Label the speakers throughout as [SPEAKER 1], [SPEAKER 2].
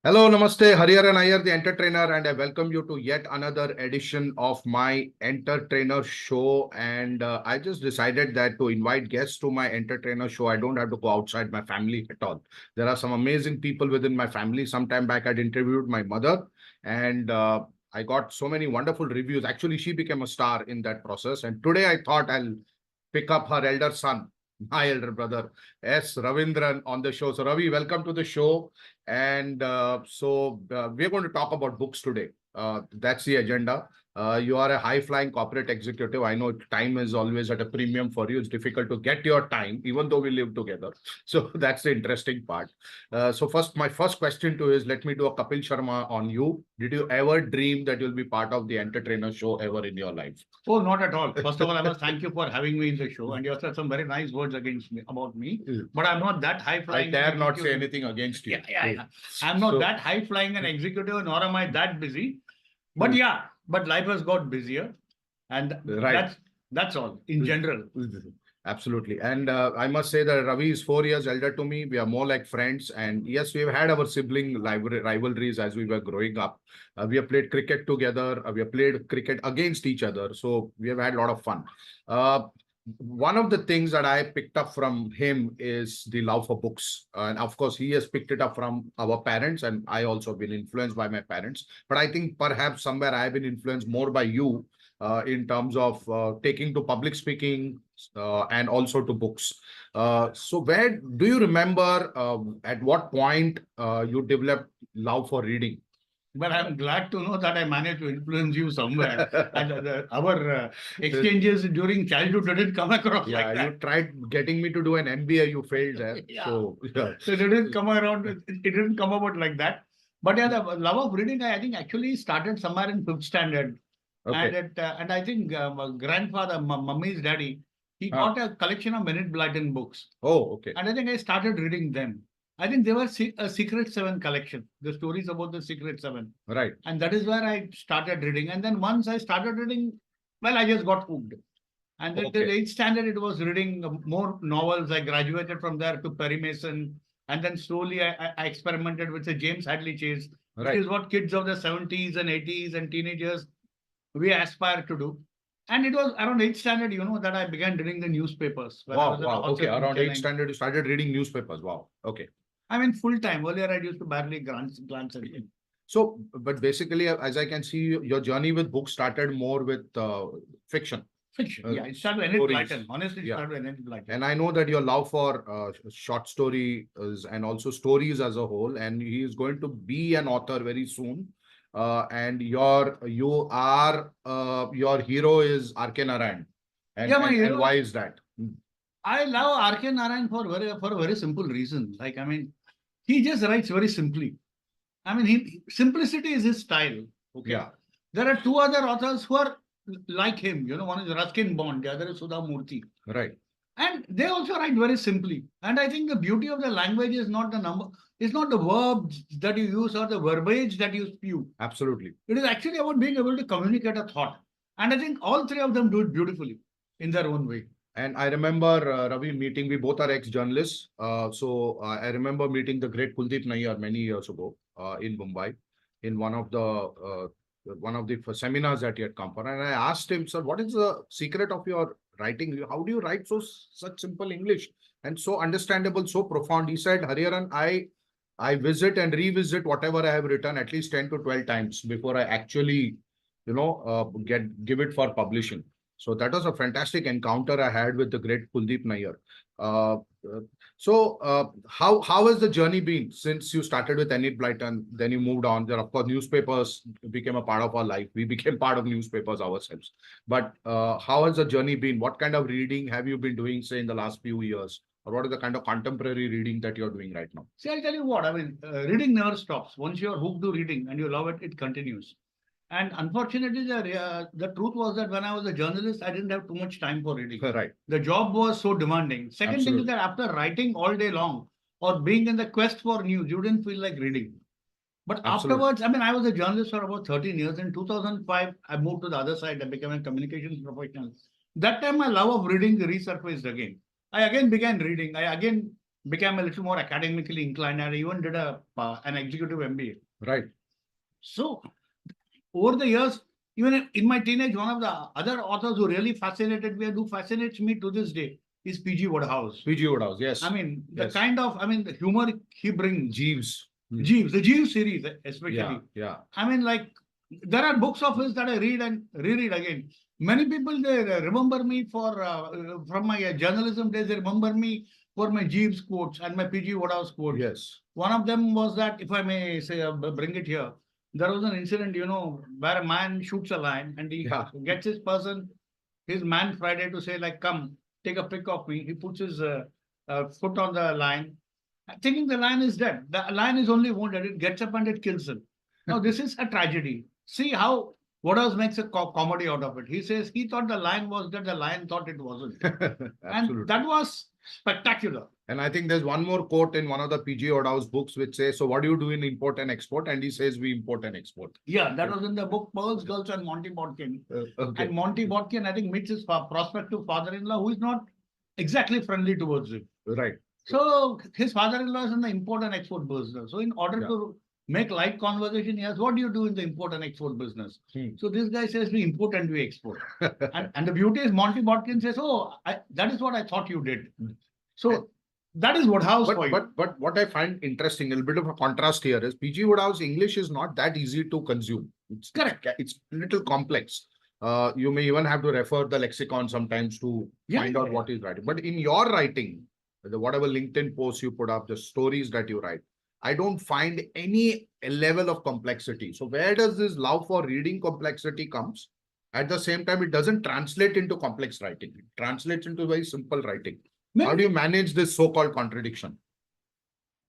[SPEAKER 1] Hello, Namaste, Hariharan Iyer, the entertainer, and I welcome you to yet another edition of my entertainer show. And I just decided that to invite guests to my entertainer show, I don't have to go outside my family at all. There are some amazing people within my family. Sometime back, I'd interviewed my mother, and I got so many wonderful reviews. Actually, she became a star in that process. And today, I thought I'll pick up her elder son, my elder brother, S. Ravindran, on the show. So, Ravi, welcome to the show. And we're going to talk about books today. That's the agenda. You are a high-flying corporate executive. I know time is always at a premium for you. It's difficult to get your time, even though we live together. So that's the interesting part. My first question to you is, let me do a Kapil Sharma on you. Did you ever dream that you'll be part of the entertainer show ever in your life?
[SPEAKER 2] Oh, not at all. First of all, I must thank you for having me in the show. And you said some very nice words against me about me. But I'm not that high-flying.
[SPEAKER 1] I dare not say anything against you.
[SPEAKER 2] Yeah. I'm not that high-flying and executive, nor am I that busy. But yeah, but life has got busier. And that's all in general.
[SPEAKER 1] Absolutely. And I must say that Ravi is 4 years elder to me. We are more like friends. And yes, we've had our sibling rivalries as we were growing up. We have played cricket together. We have played cricket against each other. So we have had a lot of fun. One of the things that I picked up from him is the love for books. And of course, he has picked it up from our parents. And I also been influenced by my parents. But I think perhaps somewhere I have been influenced more by you in terms of taking to public speaking and also to books. So where do you remember at what point you developed love for reading?
[SPEAKER 2] But I'm glad to know that I managed to influence you somewhere. And our exchanges during childhood didn't come across like that.
[SPEAKER 1] You tried getting me to do an MBA, you failed there.
[SPEAKER 2] So it didn't come around. It didn't come about like that. But yeah, the love of reading, I think actually started somewhere in 5th standard. Okay. And I think my grandfather, mummy's daddy, he got a collection of Minute Blyton books.
[SPEAKER 1] Oh, okay.
[SPEAKER 2] And I think I started reading them. I think they were a Secret Seven collection, the stories about the Secret Seven.
[SPEAKER 1] Right.
[SPEAKER 2] And that is where I started reading. And then once I started reading, well, I just got hooked. And then till 8th standard, it was reading more novels. I graduated from there to Perry Mason. And then slowly I experimented with the James Hadley Chase, which is what kids of the 70s and 80s and teenagers we aspire to do. And it was around 8th standard, that I began reading the newspapers.
[SPEAKER 1] Wow. Okay, around 8th standard, you started reading newspapers. Wow. Okay.
[SPEAKER 2] I mean, full time. Earlier, I used to barely glance at it.
[SPEAKER 1] So, but basically, as I can see, your journey with books started more with fiction.
[SPEAKER 2] Fiction, it started with Enid Blyton. Honestly, it started with Enid Blyton.
[SPEAKER 1] And I know that your love for short stories and also stories as a whole, and he is going to be an author very soon. And your hero is R.K. Narayan. And why is that?
[SPEAKER 2] I love R.K. Narayan for a very simple reason. He just writes very simply. Simplicity is his style. Okay.
[SPEAKER 1] Yeah.
[SPEAKER 2] There are two other authors who are like him. One is Ruskin Bond, the other is Sudha Murthy.
[SPEAKER 1] Right.
[SPEAKER 2] And they also write very simply. And I think the beauty of the language is not the number, it's not the verbs that you use or the verbiage that you spew.
[SPEAKER 1] Absolutely.
[SPEAKER 2] It is actually about being able to communicate a thought. And I think all three of them do it beautifully in their own way.
[SPEAKER 1] And I remember, Ravi, we both are ex-journalists. I remember meeting the great Kuldeep Nayyar many years ago in Mumbai in one of the seminars that he had come for. And I asked him, sir, what is the secret of your writing? How do you write such simple English and so understandable, so profound? He said, Hariharan, I visit and revisit whatever I have written at least 10 to 12 times before I actually, give it for publishing. So that was a fantastic encounter I had with the great Kuldeep Nayyar. How has the journey been since you started with Enid Blyton, then you moved on? There, of course, newspapers became a part of our life. We became part of newspapers ourselves. But how has the journey been? What kind of reading have you been doing, say, in the last few years? Or what is the kind of contemporary reading that you're doing right now?
[SPEAKER 2] See, I'll tell you what, reading never stops. Once you're hooked to reading and you love it, it continues. And unfortunately, the truth was that when I was a journalist, I didn't have too much time for reading.
[SPEAKER 1] Right.
[SPEAKER 2] The job was so demanding. Second thing is that after writing all day long or being in the quest for news, you didn't feel like reading. But afterwards, I was a journalist for about 13 years. In 2005, I moved to the other side. I became a communications professional. That time, my love of reading resurfaced again. I again began reading. I again became a little more academically inclined, and I even did an executive MBA.
[SPEAKER 1] Right.
[SPEAKER 2] So over the years, even in my teenage, one of the other authors who really fascinated me and who fascinates me to this day is P.G. Wodehouse.
[SPEAKER 1] P.G. Wodehouse, yes.
[SPEAKER 2] I mean, the
[SPEAKER 1] Yes.
[SPEAKER 2] kind of, the humor he brings.
[SPEAKER 1] Jeeves.
[SPEAKER 2] Jeeves, the Jeeves series, especially.
[SPEAKER 1] Yeah, yeah.
[SPEAKER 2] I mean, like, there are books of his that I read and reread again. Many people, they remember me from my journalism days, they remember me for my Jeeves quotes and my P.G. Wodehouse quotes.
[SPEAKER 1] Yes.
[SPEAKER 2] One of them was that, if I may say, bring it here, there was an incident, where a man shoots a lion and he gets his man Friday to say, like, come, take a pic of me. He puts his foot on the lion, thinking the lion is dead. The lion is only wounded. It gets up and it kills him. Now, this is a tragedy. See how Wodehouse makes a comedy out of it. He says he thought the lion was dead. The lion thought it wasn't. And that was spectacular.
[SPEAKER 1] And I think there's one more quote in one of the P.G. Wodehouse books which says, so what do you do in import and export? And he says, we import and export.
[SPEAKER 2] Yeah, that was in the book Pearls, Girls and Monty Bodkin. Okay. And Monty Bodkin, I think, meets his prospective father-in-law, who is not exactly friendly towards him.
[SPEAKER 1] Right.
[SPEAKER 2] So his father-in-law is in the import and export business. So in order to make light conversation, he asks, what do you do in the import and export business? So this guy says, we import and we export. and the beauty is Monty Bodkin says, that is what I thought you did. So that is Wodehouse for you.
[SPEAKER 1] But what I find interesting, a little bit of a contrast here, is P.G. Wodehouse English is not that easy to consume. It's correct. It's a little complex. You may even have to refer the lexicon sometimes to find out what he's writing. But in your writing, whatever LinkedIn posts you put up, the stories that you write, I don't find any level of complexity. So where does this love for reading complexity comes? At the same time, it doesn't translate into complex writing. It translates into very simple writing. How do you manage this so-called contradiction?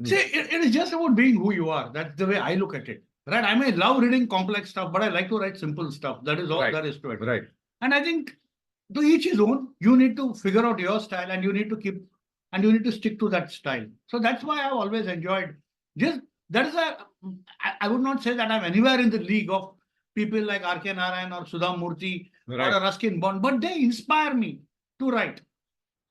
[SPEAKER 2] See, it is just about being who you are. That's the way I look at it. Right? I may love reading complex stuff, but I like to write simple stuff. That is all there is to it.
[SPEAKER 1] Right.
[SPEAKER 2] And I think to each his own, you need to figure out your style and you need to stick to that style. So that's why I've always enjoyed I would not say that I'm anywhere in the league of people like R.K. Narayan or Sudha Murthy or Ruskin Bond, but they inspire me to write.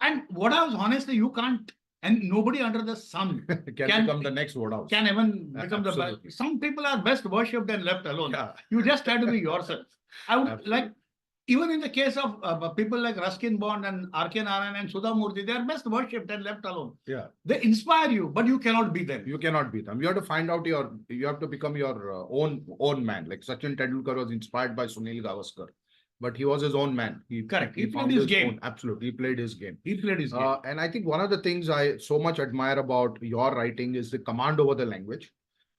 [SPEAKER 2] And Wodehouse, honestly, you can't, and nobody under the sun
[SPEAKER 1] can become the next Wodehouse.
[SPEAKER 2] Can even become the best. Some people are best worshipped and left alone. Yeah. You just have to be yourself. I would like, even in the case of people like Ruskin Bond and R.K. Narayan and Sudha Murthy, they are best worshipped and left alone. Yeah. They inspire you, but you cannot be them.
[SPEAKER 1] You cannot be them. You have to find out you have to become your own man. Like Sachin Tendulkar was inspired by Sunil Gavaskar. But he was his own man.
[SPEAKER 2] He played his game.
[SPEAKER 1] Absolutely. He played his game.
[SPEAKER 2] And
[SPEAKER 1] I think one of the things I so much admire about your writing is the command over the language.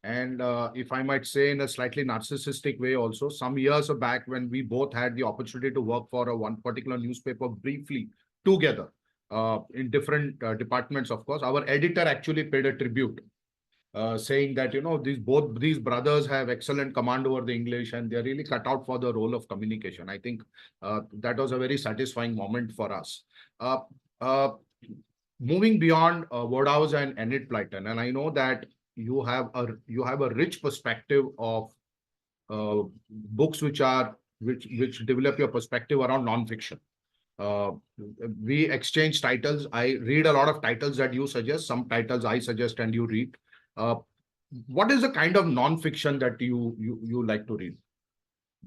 [SPEAKER 1] And if I might say in a slightly narcissistic way also, some years back when we both had the opportunity to work for one particular newspaper briefly together in different departments, of course, our editor actually paid a tribute. Saying that, both these brothers have excellent command over the English and they're really cut out for the role of communication. I think that was a very satisfying moment for us. Moving beyond Wodehouse and Enid Blyton, and I know that you have a rich perspective of books which develop your perspective around non-fiction. We exchange titles. I read a lot of titles that you suggest. Some titles I suggest and you read. What is the kind of non-fiction that you like to read?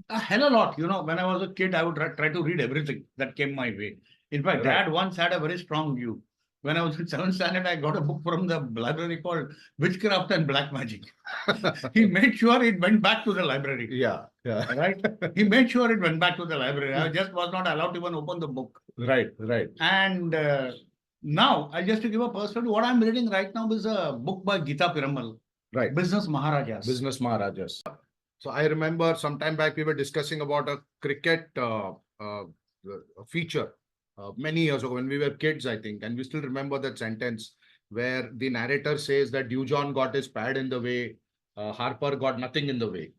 [SPEAKER 2] A hell of a lot. When I was a kid, I would try to read everything that came my way. In fact, Dad once had a very strong view. When I was in 7th standard, I got a book from the library called Witchcraft and Black Magic. He made sure it went back to the library.
[SPEAKER 1] Yeah.
[SPEAKER 2] Right? He made sure it went back to the library. I just was not allowed to even open the book.
[SPEAKER 1] Right.
[SPEAKER 2] And now, just to give a perspective, what I'm reading right now is a book by Geeta Piramal.
[SPEAKER 1] Right.
[SPEAKER 2] Business Maharajas.
[SPEAKER 1] So I remember some time back we were discussing about a cricket feature many years ago when we were kids, I think, and we still remember that sentence where the narrator says that Dujon got his pad in the way, Harper got nothing in the way.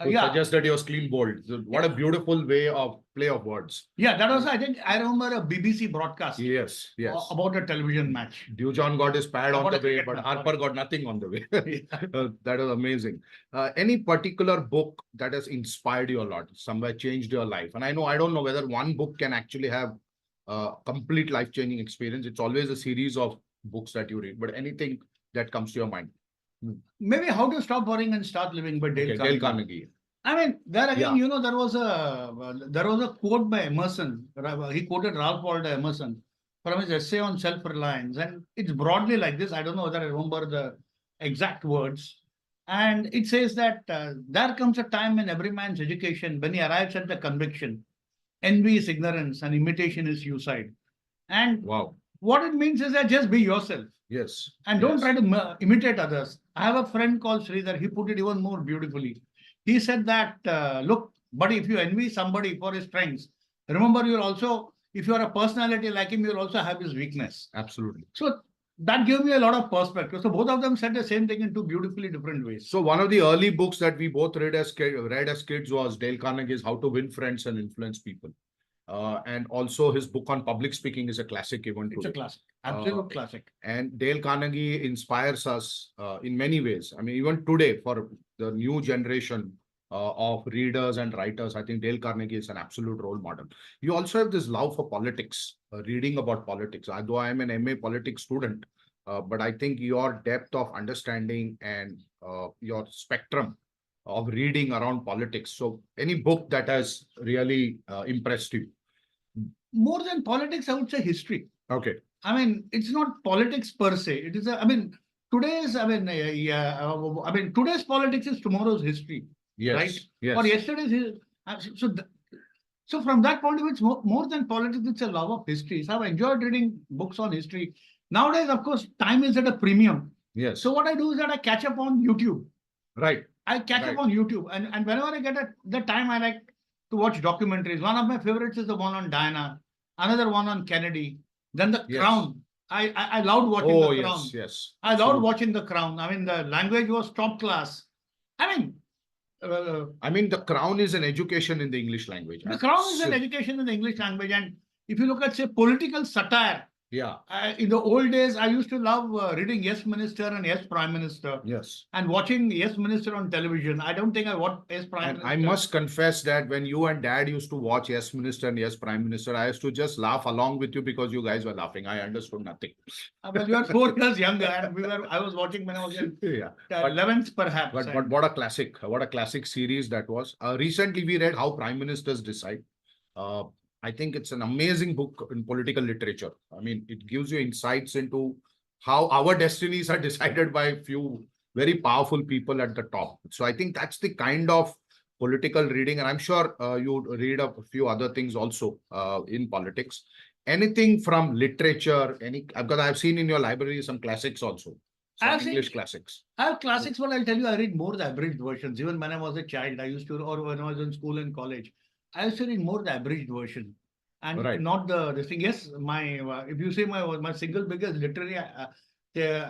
[SPEAKER 1] Suggest that he was clean bowled. So what a beautiful way of play of words.
[SPEAKER 2] Yeah, that was, I remember a BBC broadcast.
[SPEAKER 1] Yes.
[SPEAKER 2] About a television match.
[SPEAKER 1] Dujon got his pad on the way, but Harper got nothing on the way. That was amazing. Any particular book that has inspired you a lot, somewhere changed your life? And I don't know whether one book can actually have a complete life-changing experience. It's always a series of books that you read, but anything that comes to your mind.
[SPEAKER 2] Maybe How to Stop Worrying and Start Living by Dale
[SPEAKER 1] Okay,
[SPEAKER 2] Carnegie.
[SPEAKER 1] Dale Carnegie.
[SPEAKER 2] I mean, there again,
[SPEAKER 1] Yeah.
[SPEAKER 2] there was a quote by Emerson. He quoted Ralph Waldo Emerson from his essay on self-reliance, and it's broadly like this. I don't know whether I remember the exact words. And it says that there comes a time in every man's education when he arrives at the conviction, envy is ignorance and imitation is suicide. And
[SPEAKER 1] Wow.
[SPEAKER 2] what it means is that just be yourself.
[SPEAKER 1] Yes.
[SPEAKER 2] And don't
[SPEAKER 1] Yes.
[SPEAKER 2] try to imitate others. I have a friend called Sridhar. He put it even more beautifully. He said that, look, buddy, if you envy somebody for his strengths, remember you'll also, if you are a personality like him, you'll also have his weakness.
[SPEAKER 1] Absolutely.
[SPEAKER 2] So that gave me a lot of perspective. So both of them said the same thing in two beautifully different ways.
[SPEAKER 1] So one of the early books that we both read as kids was Dale Carnegie's How to Win Friends and Influence People. And also his book on public speaking is a classic even today.
[SPEAKER 2] It's a classic, absolute classic.
[SPEAKER 1] And Dale Carnegie inspires us in many ways. I mean, even today for the new generation of readers and writers, I think Dale Carnegie is an absolute role model. You also have this love for politics, reading about politics. Although I am an MA politics student, but I think your depth of understanding and your spectrum of reading around politics. So any book that has really impressed you?
[SPEAKER 2] More than politics, I would say history.
[SPEAKER 1] Okay.
[SPEAKER 2] I mean, it's not politics per se. It is, today's, today's politics is tomorrow's history.
[SPEAKER 1] Yes.
[SPEAKER 2] Right?
[SPEAKER 1] Yes.
[SPEAKER 2] Or yesterday's. So from that point of view, it's more than politics, it's a love of history. So I've enjoyed reading books on history. Nowadays, of course, time is at a premium.
[SPEAKER 1] Yes.
[SPEAKER 2] So what I do is that I catch up on YouTube.
[SPEAKER 1] Right.
[SPEAKER 2] I catch up on YouTube. And whenever I get the time, I like to watch documentaries. One of my favorites is the one on Diana, another one on Kennedy. Then The Crown. I loved watching The Crown.
[SPEAKER 1] Yes.
[SPEAKER 2] I loved watching The Crown. I mean, the language was top class. I mean,
[SPEAKER 1] The Crown is an education in the English language.
[SPEAKER 2] The Crown is an education in the English language. And if you look at, say, political satire,
[SPEAKER 1] yeah.
[SPEAKER 2] In the old days, I used to love reading Yes Minister and Yes Prime Minister.
[SPEAKER 1] Yes.
[SPEAKER 2] And watching Yes Minister on television. I don't think I watched Yes Prime Minister.
[SPEAKER 1] I must confess that when you and Dad used to watch Yes Minister and Yes Prime Minister, I used to just laugh along with you because you guys were laughing. I understood nothing.
[SPEAKER 2] Well, you are 4 years younger, and I was watching when I was in 11th, perhaps.
[SPEAKER 1] But what a classic! What a classic series that was. Recently, we read How Prime Ministers Decide. I think it's an amazing book in political literature. I mean, it gives you insights into how our destinies are decided by a few very powerful people at the top. So I think that's the kind of political reading. And I'm sure you read a few other things also in politics. Anything from literature, because I've seen in your library some classics also. Some English classics.
[SPEAKER 2] I have classics, but I'll tell you, I read more the abridged versions. Even when I was a child, or when I was in school and college, I used to read more the abridged version, and not the thing. Yes, if you say my single biggest literary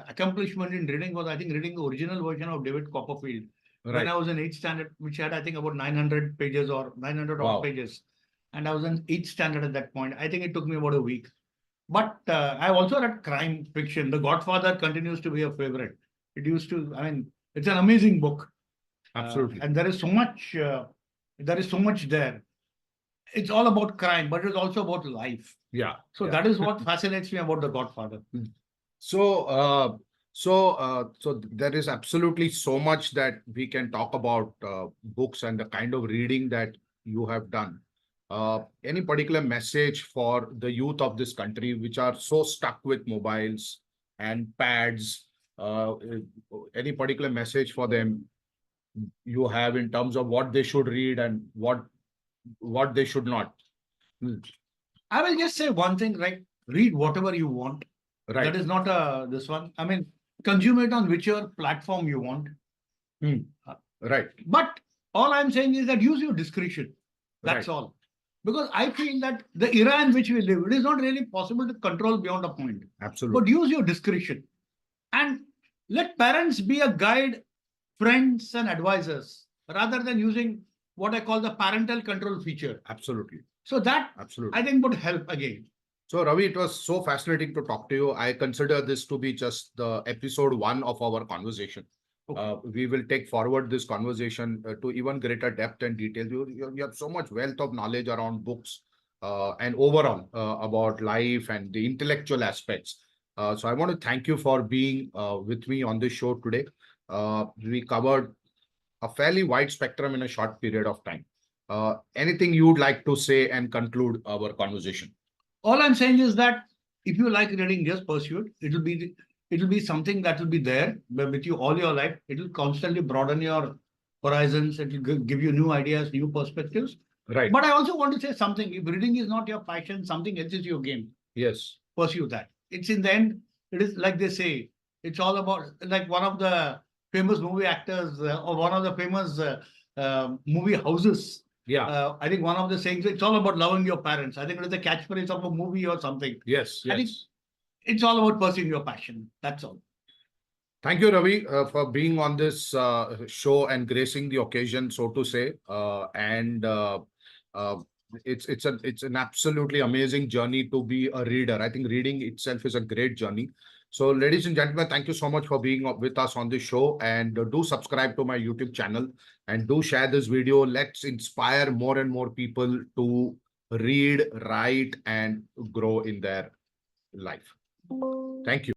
[SPEAKER 2] accomplishment in reading was, I think, reading the original version of David Copperfield when I was in 8th standard, which had, I think, about 900 pages or 900 odd pages, and I was in 8th standard at that point. I think it took me about a week. But I've also read crime fiction. The Godfather continues to be a favorite. It used to. It's an amazing book.
[SPEAKER 1] Absolutely,
[SPEAKER 2] and there is so much. There is so much there. It's all about crime, but it's also about life.
[SPEAKER 1] Yeah.
[SPEAKER 2] So that is what fascinates me about The Godfather.
[SPEAKER 1] So there is absolutely so much that we can talk about books and the kind of reading that you have done. Any particular message for the youth of this country, which are so stuck with mobiles and pads? Any particular message for them you have in terms of what they should read and what they should not?
[SPEAKER 2] I will just say one thing, right? Read whatever you want. Right. That is not this one. Consume it on whichever platform you want.
[SPEAKER 1] Right.
[SPEAKER 2] But all I'm saying is that use your discretion. That's all. Because I feel that the era in which we live, it is not really possible to control beyond a point.
[SPEAKER 1] Absolutely.
[SPEAKER 2] But use your discretion. And let parents be a guide, friends and advisors, rather than using what I call the parental control feature.
[SPEAKER 1] Absolutely.
[SPEAKER 2] So that, I think, would help again.
[SPEAKER 1] So Ravi, it was so fascinating to talk to you. I consider this to be just the episode 1 of our conversation. Okay. We will take forward this conversation to even greater depth and detail. You have so much wealth of knowledge around books and overall about life and the intellectual aspects. So I want to thank you for being with me on this show today. We covered a fairly wide spectrum in a short period of time. Anything you would like to say and conclude our conversation?
[SPEAKER 2] All I'm saying is that if you like reading, just pursue it. It'll be something that will be there with you all your life. It will constantly broaden your horizons. It will give you new ideas, new perspectives.
[SPEAKER 1] Right.
[SPEAKER 2] But I also want to say something. If reading is not your passion, something else is your game.
[SPEAKER 1] Yes.
[SPEAKER 2] Pursue that. It's in the end, it is like they say, it's all about, like one of the famous movie actors or one of the famous movie houses.
[SPEAKER 1] Yeah.
[SPEAKER 2] I think one of the sayings, it's all about loving your parents. I think it is the catchphrase of a movie or something.
[SPEAKER 1] Yes.
[SPEAKER 2] I think
[SPEAKER 1] Yes.
[SPEAKER 2] it's all about pursuing your passion. That's all.
[SPEAKER 1] Thank you, Ravi, for being on this show and gracing the occasion, so to say. Uh, it's an absolutely amazing journey to be a reader. I think reading itself is a great journey. So, ladies and gentlemen, thank you so much for being with us on this show, and do subscribe to my YouTube channel and do share this video. Let's inspire more and more people to read, write, and grow in their life. Thank you.